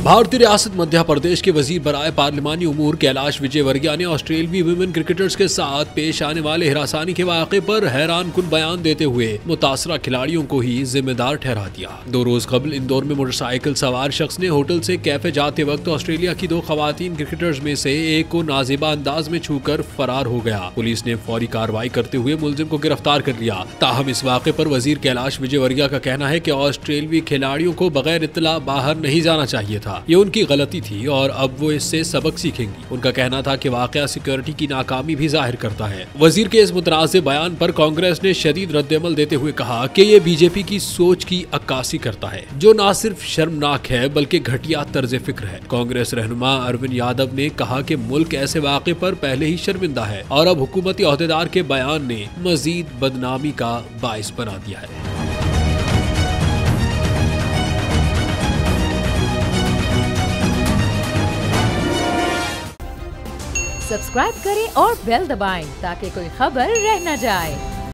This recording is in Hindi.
भारतीय रियासत मध्य प्रदेश के वजीर बराए पार्लिमानी उमूर कैलाश विजयवर्गीय ने ऑस्ट्रेलियावी वुमेन क्रिकेटर्स के साथ पेश आने वाले हिरासानी के वाक़े पर हैरान कुन बयान देते हुए मुतासरा खिलाड़ियों को ही जिम्मेदार ठहरा दिया। 2 रोज कबल इंदौर में मोटरसाइकिल सवार शख्स ने होटल से कैफे जाते वक्त ऑस्ट्रेलिया की 2 खवातीन क्रिकेटर्स में से एक को नाजेबा अंदाज में छूकर फरार हो गया। पुलिस ने फौरी कार्रवाई करते हुए मुलजिम को गिरफ्तार कर लिया। ताहम इस वाक़े पर वजीर कैलाश विजयवर्गीय का कहना है कि ऑस्ट्रेलियावी खिलाड़ियों को बगैर इत्तला बाहर नहीं जाना चाहिए था। ये उनकी गलती थी और अब वो इससे सबक सीखेंगी। उनका कहना था कि वाकया सिक्योरिटी की नाकामी भी जाहिर करता है। वजीर के इस मुतनाज़े बयान पर कांग्रेस ने शदीद रद्दअमल देते हुए कहा कि ये बीजेपी की सोच की अक्कासी करता है, जो न सिर्फ शर्मनाक है बल्कि घटिया तर्ज फिक्र है। कांग्रेस रहनुमा अरविंद यादव ने कहा कि मुल्क ऐसे वाक़े पर पहले ही शर्मिंदा है और अब हुकूमती ओहदेदार के बयान ने मजीद बदनामी का बाइस बना दिया है। सब्सक्राइब करें और बेल दबाएं ताकि कोई खबर रह न जाए।